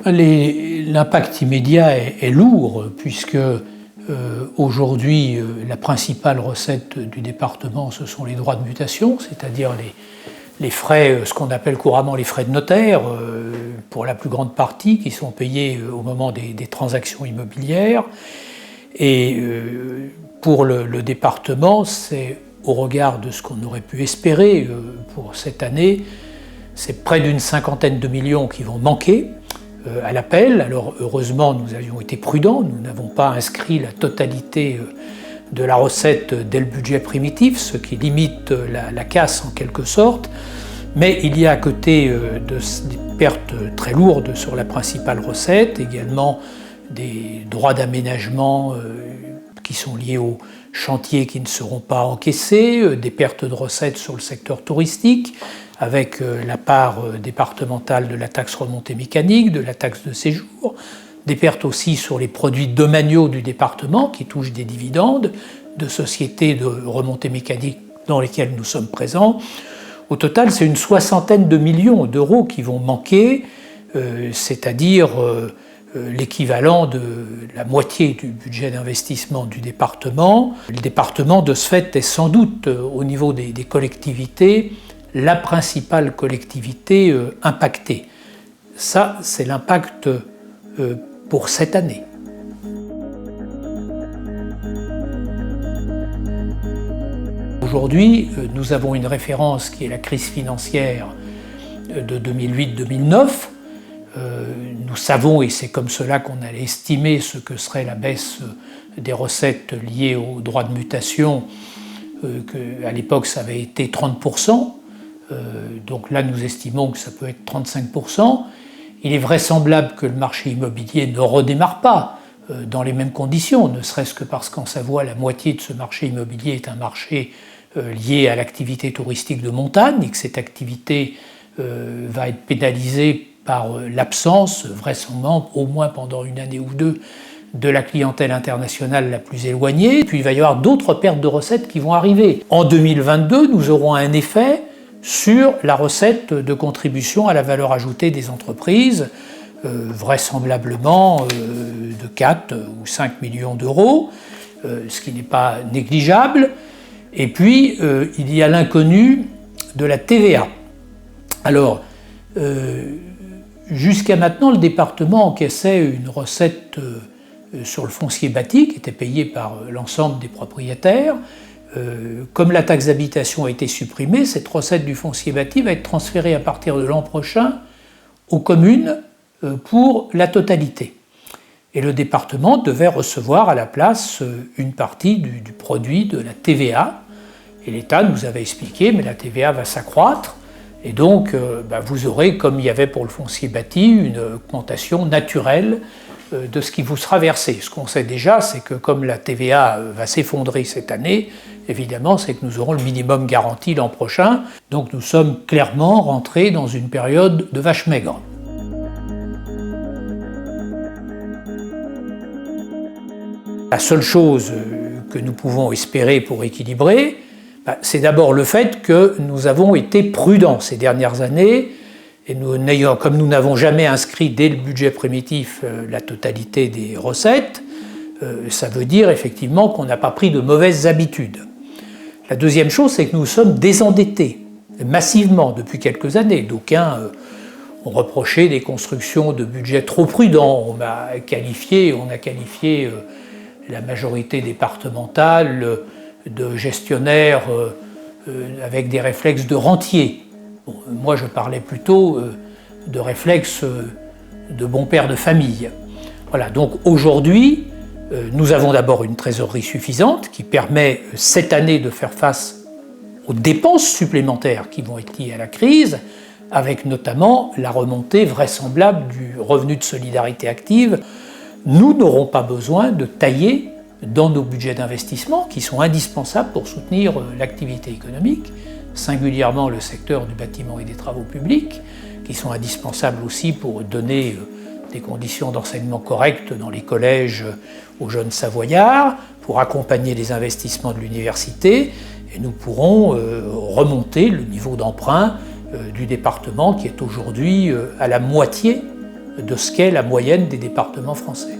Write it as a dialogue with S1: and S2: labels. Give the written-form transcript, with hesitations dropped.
S1: L'impact immédiat est lourd puisque aujourd'hui la principale recette du département ce sont les droits de mutation, c'est-à-dire les frais, ce qu'on appelle couramment les frais de notaire, pour la plus grande partie, qui sont payés au moment des transactions immobilières. Et pour le département, c'est au regard de ce qu'on aurait pu espérer pour cette année, c'est près d'une cinquantaine de millions qui vont manquer à l'appel. Alors heureusement, nous avions été prudents, nous n'avons pas inscrit la totalité de la recette dès le budget primitif, ce qui limite la casse en quelque sorte. Mais il y a à côté des pertes très lourdes sur la principale recette, également des droits d'aménagement qui sont liés aux chantiers qui ne seront pas encaissés, des pertes de recettes sur le secteur touristique, avec la part départementale de la taxe remontée mécanique, de la taxe de séjour, des pertes aussi sur les produits domaniaux du département qui touchent des dividendes, de sociétés de remontée mécanique dans lesquelles nous sommes présents. Au total, c'est une soixantaine de millions d'euros qui vont manquer, c'est-à-dire l'équivalent de la moitié du budget d'investissement du département. Le département, de ce fait, est sans doute, au niveau des collectivités, la principale collectivité impactée. Ça, c'est l'impact pour cette année. Aujourd'hui, nous avons une référence qui est la crise financière de 2008-2009. Nous savons, et c'est comme cela qu'on allait estimer ce que serait la baisse des recettes liées aux droits de mutation, qu'à l'époque ça avait été 30%. Donc là, nous estimons que ça peut être 35%. Il est vraisemblable que le marché immobilier ne redémarre pas dans les mêmes conditions, ne serait-ce que parce qu'en Savoie, la moitié de ce marché immobilier est un marché lié à l'activité touristique de montagne et que cette activité va être pénalisée par l'absence, vraisemblablement, au moins pendant une année ou deux, de la clientèle internationale la plus éloignée. Puis il va y avoir d'autres pertes de recettes qui vont arriver. En 2022, nous aurons un effet sur la recette de contribution à la valeur ajoutée des entreprises, vraisemblablement de 4 ou 5 millions d'euros, ce qui n'est pas négligeable. Et puis, il y a l'inconnu de la TVA. Alors, jusqu'à maintenant, le département encaissait une recette sur le foncier bâti qui était payée par l'ensemble des propriétaires. Comme la taxe d'habitation a été supprimée, cette recette du foncier bâti va être transférée à partir de l'an prochain aux communes pour la totalité. Et le département devait recevoir à la place une partie du produit de la TVA. Et l'État nous avait expliqué, mais la TVA va s'accroître. Et donc, vous aurez, comme il y avait pour le foncier bâti, une augmentation naturelle de ce qui vous sera versé. Ce qu'on sait déjà, c'est que comme la TVA va s'effondrer cette année, évidemment, c'est que nous aurons le minimum garanti l'an prochain. Donc nous sommes clairement rentrés dans une période de vache maigre. La seule chose que nous pouvons espérer pour équilibrer, c'est d'abord le fait que nous avons été prudents ces dernières années, et comme nous n'avons jamais inscrit dès le budget primitif la totalité des recettes, ça veut dire effectivement qu'on n'a pas pris de mauvaises habitudes. La deuxième chose, c'est que nous sommes désendettés massivement depuis quelques années. D'aucuns ont reproché des constructions de budget trop prudents. On a qualifié la majorité départementale de gestionnaires avec des réflexes de rentiers. Bon, moi, je parlais plutôt de réflexes de bon père de famille. Voilà, donc aujourd'hui, nous avons d'abord une trésorerie suffisante qui permet cette année de faire face aux dépenses supplémentaires qui vont être liées à la crise, avec notamment la remontée vraisemblable du revenu de solidarité active. Nous n'aurons pas besoin de tailler dans nos budgets d'investissement qui sont indispensables pour soutenir l'activité économique, singulièrement le secteur du bâtiment et des travaux publics, qui sont indispensables aussi pour donner des conditions d'enseignement correctes dans les collèges aux jeunes savoyards, pour accompagner les investissements de l'université, et nous pourrons remonter le niveau d'emprunt du département qui est aujourd'hui à la moitié de ce qu'est la moyenne des départements français.